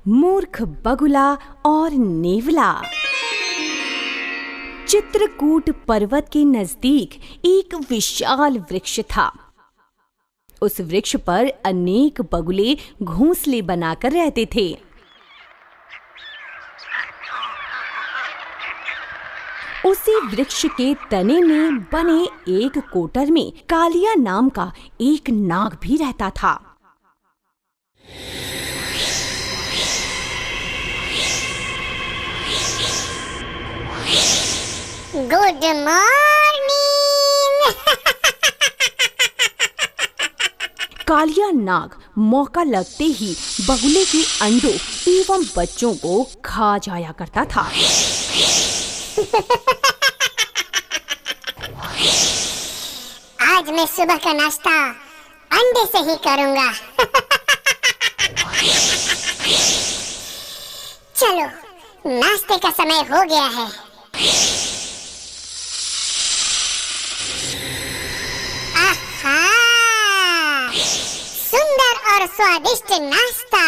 मूर्ख बगुला और नेवला। चित्रकूट पर्वत के नजदीक एक विशाल वृक्ष था। उस वृक्ष पर अनेक बगुले घोंसले बनाकर रहते थे। उसी वृक्ष के तने में बने एक कोटर में कालिया नाम का एक नाग भी रहता था। Good morning. कालिया नाग मौका लगते ही बगुले के अंडों एवं बच्चों को खा जाया करता था। आज मैं सुबह का नाश्ता अंडे से ही करूंगा। चलो, नाश्ते का समय हो गया है। आहा, सुंदर और स्वादिष्ट नाश्ता।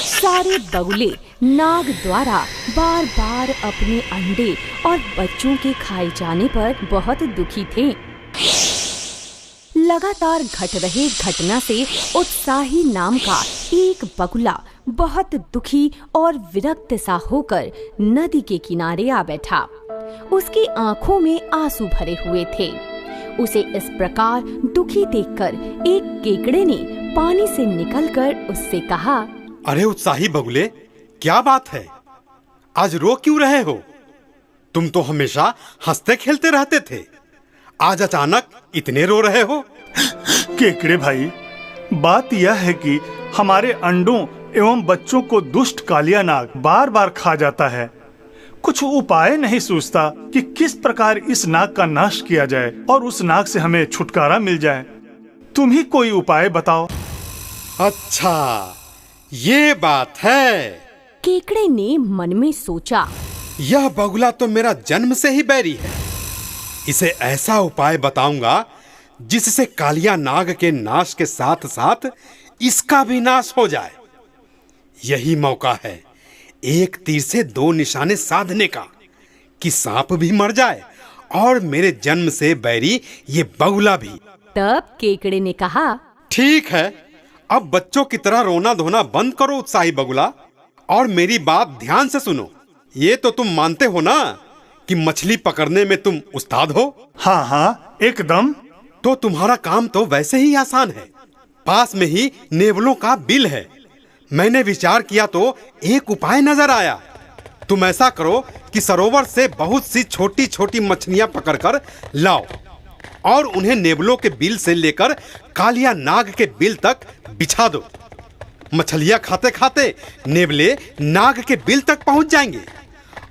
सारे बगुले नाग द्वारा बार बार अपने अंडे और बच्चों के खाए जाने पर बहुत दुखी थे। लगातार घट रहे घटना से उत्साही नाम का एक बगुला बहुत दुखी और विरक्त सा होकर नदी के किनारे आ बैठा। उसकी आंखों में आंसू भरे हुए थे। उसे इस प्रकार दुखी देखकर एक केकड़े ने पानी से निकलकर उससे कहा, अरे उत्साही बगुले, क्या बात है? आज रो क्यों रहे हो? तुम तो हमेशा हंसते खेलते रहते थे, आज अचानक इतने रो रहे हो? केकड़े भाई, बात यह है कि हमारे अंडों एवं बच्चों को दुष्ट कालिया नाग बार बार खा जाता है। कुछ उपाय नहीं सूझता कि किस प्रकार इस नाग का नाश किया जाए और उस नाग से हमें छुटकारा मिल जाए। तुम ही कोई उपाय बताओ। अच्छा, ये बात है। केकड़े ने मन में सोचा, यह बगुला तो मेरा जन्म से ही बैरी है। इसे ऐसा उपाय बताऊंगा जिससे कालिया नाग के नाश के साथ साथ इसका भी नाश हो जाए। यही मौका है एक तीर से दो निशाने साधने का, कि सांप भी मर जाए और मेरे जन्म से बैरी ये बगुला भी। तब केकड़े ने कहा, ठीक है, अब बच्चों की तरह रोना धोना बंद करो उत्साही बगुला, और मेरी बात ध्यान से सुनो। ये तो तुम मानते हो ना कि मछली पकड़ने में तुम उस्ताद हो? हाँ हाँ, एकदम। तो तुम्हारा काम तो वैसे ही आसान है। पास में ही नेवलों का बिल है। मैंने विचार किया तो एक उपाय नजर आया। तुम ऐसा करो कि सरोवर से बहुत सी छोटी छोटी मछलियां पकड़कर लाओ और उन्हें नेवलों के बिल से लेकर कालिया नाग के बिल तक बिछा दो। मछलियां खाते खाते नेवले नाग के बिल तक पहुंच जाएंगे।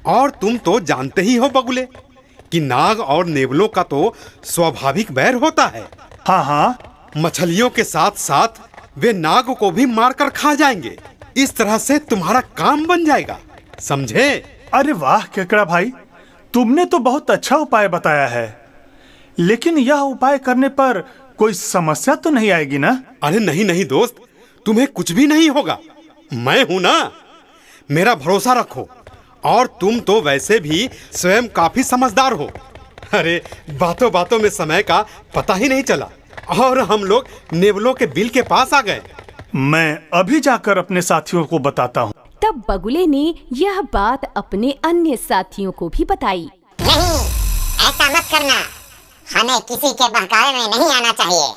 और तुम तो जानते ही हो बगुले कि नाग और नेवलों का तो स्वाभाविक बैर होता है। हाँ हाँ, मछलियों के साथ साथ वे नाग को भी मारकर खा जाएंगे। इस तरह से तुम्हारा काम बन जाएगा, समझे? अरे वाह केकड़ा भाई, तुमने तो बहुत अच्छा उपाय बताया है। लेकिन यह उपाय करने पर कोई समस्या तो नहीं आएगी ना? अरे नहीं नहीं दोस्त, तुम्हें कुछ भी नहीं होगा। मैं हूं ना, मेरा भरोसा रखो। और तुम तो वैसे भी स्वयं काफी समझदार हो। अरे बातों बातों में समय का पता ही नहीं चला और हम लोग नेवलों के बिल के पास आ गए। मैं अभी जाकर अपने साथियों को बताता हूँ। तब बगुले ने यह बात अपने अन्य साथियों को भी बताई। नहीं, ऐसा मत करना। हमें किसी के बहकावे में नहीं आना चाहिए।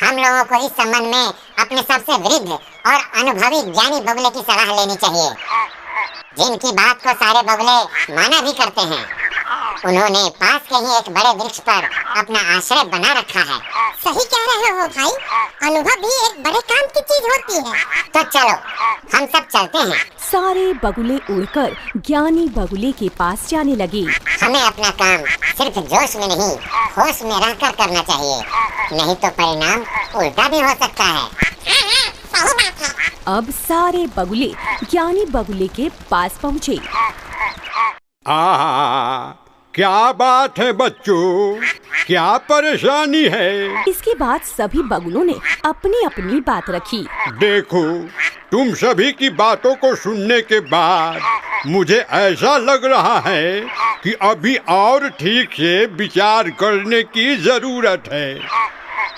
हम लोगों को इस संबंध में अपने सबसे वृद्ध और अनुभवी ज्ञानी बगुले की सलाह लेनी चाहिए, जिनकी बात को सारे बगुले माना भी करते हैं। उन्होंने पास के ही एक बड़े वृक्ष पर अपना आश्रय बना रखा है। सही कह रहे हो भाई, अनुभव भी एक बड़े काम की चीज होती है। तो चलो, हम सब चलते हैं। सारे बगुले उड़कर ज्ञानी बगुले के पास जाने लगे। हमें अपना काम सिर्फ जोश में नहीं, होश में रहकर करना चाहिए, नहीं तो परिणाम उल्टा भी हो सकता है। सही बात है। अब सारे बगुले ज्ञानी बगुले के पास पहुँचे। क्या बात है बच्चों? क्या परेशानी है? इसके बाद सभी बगुलों ने अपनी अपनी बात रखी। देखो, तुम सभी की बातों को सुनने के बाद मुझे ऐसा लग रहा है कि अभी और ठीक से विचार करने की जरूरत है,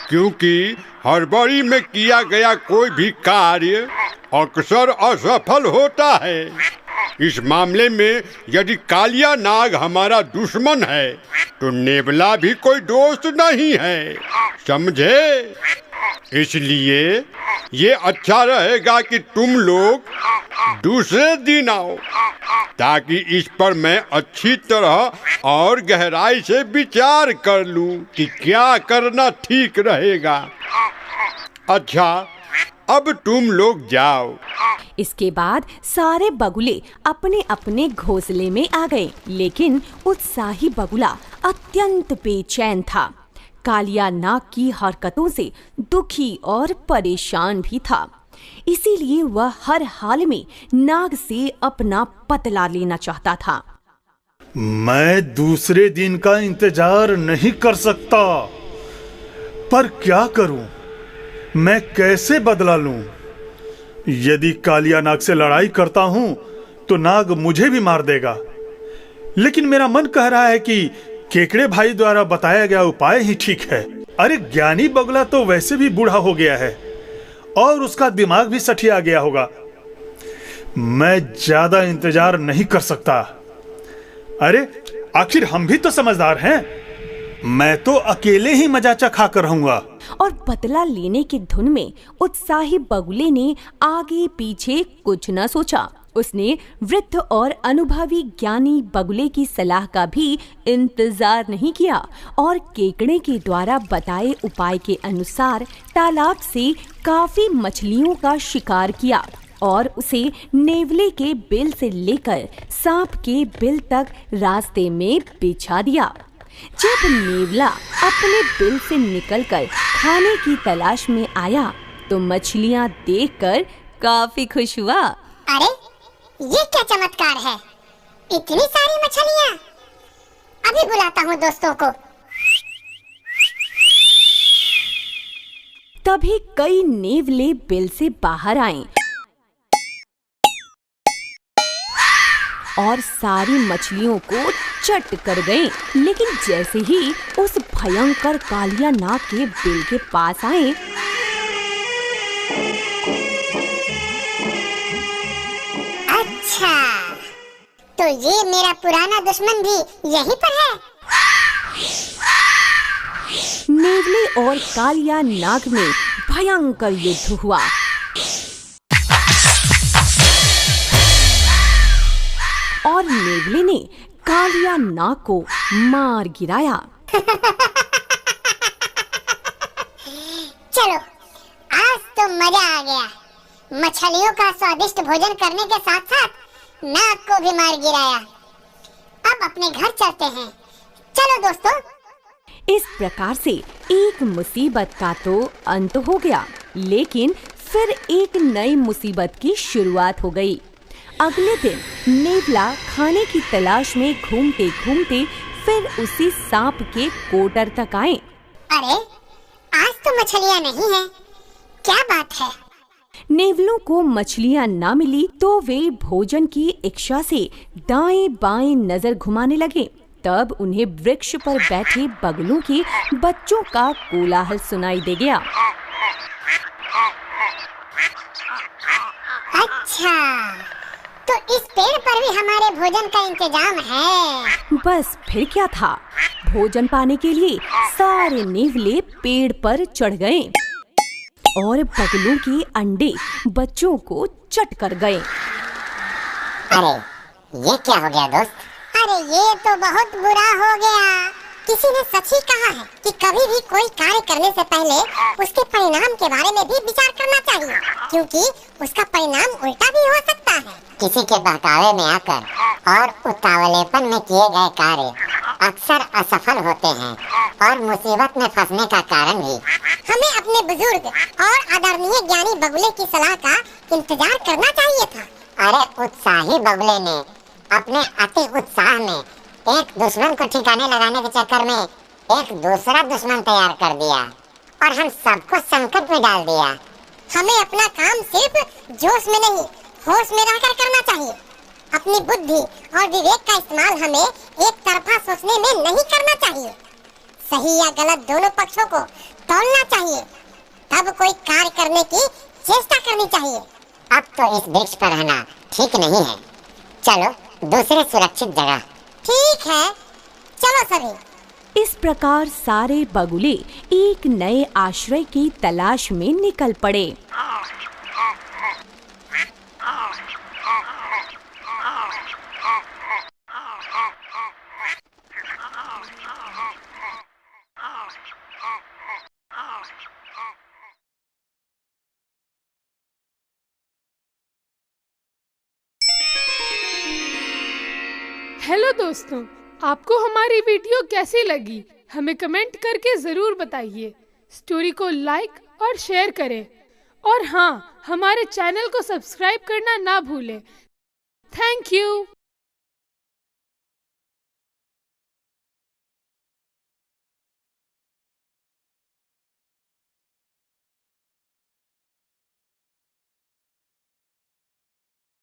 क्योंकि हड़बड़ी में किया गया कोई भी कार्य अक्सर असफल होता है। इस मामले में यदि कालिया नाग हमारा दुश्मन है तो नेवला भी कोई दोस्त नहीं है, समझे? इसलिए ये अच्छा रहेगा कि तुम लोग दूसरे दिन आओ, ताकि इस पर मैं अच्छी तरह और गहराई से विचार कर लूं कि क्या करना ठीक रहेगा। अच्छा, अब तुम लोग जाओ। इसके बाद सारे बगुले अपने अपने घोंसले में आ गए, लेकिन उत्साही बगुला अत्यंत बेचैन था। कालिया नाग की हरकतों से दुखी और परेशान भी था, इसीलिए वह हर हाल में नाग से अपना बदला लेना चाहता था। मैं दूसरे दिन का इंतजार नहीं कर सकता, पर क्या करूं? मैं कैसे बदला लूं? यदि कालिया नाग से लड़ाई करता हूं तो नाग मुझे भी मार देगा, लेकिन मेरा मन कह रहा है कि केकड़े भाई द्वारा बताया गया उपाय ही ठीक है। अरे ज्ञानी बगुला तो वैसे भी बूढ़ा हो गया है और उसका दिमाग भी सठिया गया होगा। मैं ज्यादा इंतजार नहीं कर सकता। अरे आखिर हम भी तो समझदार हैं। मैं तो अकेले ही मजा चखा कर रहूंगा। और बदला लेने की धुन में उत्साही बगुले ने आगे पीछे कुछ न सोचा। उसने वृद्ध और अनुभवी ज्ञानी बगुले की सलाह का भी इंतजार नहीं किया और केकड़े के द्वारा बताए उपाय के अनुसार तालाब से काफी मछलियों का शिकार किया और उसे नेवले के बिल से लेकर सांप के बिल तक रास्ते में बिछा दिया। जब नेवला अपने बिल से निकलकर खाने की तलाश में आया तो मछलियां देखकर काफी खुश हुआ। अरे ये क्या चमत्कार है, इतनी सारी मछलियाँ! अभी बुलाता हूँ दोस्तों को। तभी कई नेवले बिल से बाहर आए और सारी मछलियों को चट कर गए। लेकिन जैसे ही उस भयंकर कालिया नाग के बिल के पास आए, अच्छा, तो ये मेरा पुराना दुश्मन भी यहीं पर है। नेवले और कालिया नाग में भयंकर युद्ध हुआ। और नेवले ने कालिया नाग को मार गिराया। चलो, आज तो मजा आ गया। मछलियों का स्वादिष्ट भोजन करने के साथ साथ नाग को भी मार गिराया। अब अपने घर चलते हैं। चलो दोस्तों। इस प्रकार से एक मुसीबत का तो अंत हो गया, लेकिन फिर एक नई मुसीबत की शुरुआत हो गई। अगले दिन नेवला खाने की तलाश में घूमते घूमते फिर उसी सांप के कोटर तक आए। अरे आज तो मछलियाँ नहीं हैं, क्या बात है? नेवलों को मछलियाँ ना मिली तो वे भोजन की इच्छा से दाएं बाएं नजर घुमाने लगे। तब उन्हें वृक्ष पर बैठे बगुलों के बच्चों का कोलाहल सुनाई दे गया। अच्छा, तो इस पेड़ पर भी हमारे भोजन का इंतजाम है। बस फिर क्या था, भोजन पाने के लिए सारे नेवले पेड़ पर चढ़ गए और बगुलों के अंडे बच्चों को चट कर गए। अरे ये क्या हो गया दोस्त? अरे ये तो बहुत बुरा हो गया। किसी ने सच ही कहा है कि कभी भी कोई कार्य करने से पहले उसके परिणाम के बारे में भी विचार करना चाहिए, क्योंकि उसका परिणाम उल्टा भी हो सकता है। किसी के बहकावे में आकर और उतावलेपन में किए गए कार्य अक्सर असफल होते हैं और मुसीबत में फंसने का कारण भी। हमें अपने बुजुर्ग और आदरणीय ज्ञानी बगुले की सलाह का इंतजार करना चाहिए था। अरे उत्साही बगुले ने अपने अति उत्साह में एक दुश्मन को ठिकाने लगाने के चक्कर में एक दूसरा दुश्मन तैयार कर दिया और हम सबको संकट में डाल दिया। हमें अपना काम सिर्फ जोश में नहीं, होश में रहकर करना चाहिए। अपनी बुद्धि और विवेक का इस्तेमाल हमें एक तरफा सोचने में नहीं करना चाहिए। सही या गलत दोनों पक्षों को तौलना चाहिए, तब कोई कार्य करने की चेष्टा करनी चाहिए। अब तो इस वृक्ष पर रहना ठीक नहीं है, चलो दूसरे सुरक्षित जगह। ठीक है, चलो सभी। इस प्रकार सारे बगुले एक नए आश्रय की तलाश में निकल पड़े। हेलो दोस्तों, आपको हमारी वीडियो कैसी लगी हमें कमेंट करके ज़रूर बताइए। स्टोरी को लाइक और शेयर करें और हाँ, हमारे चैनल को सब्सक्राइब करना ना भूलें। Thank you.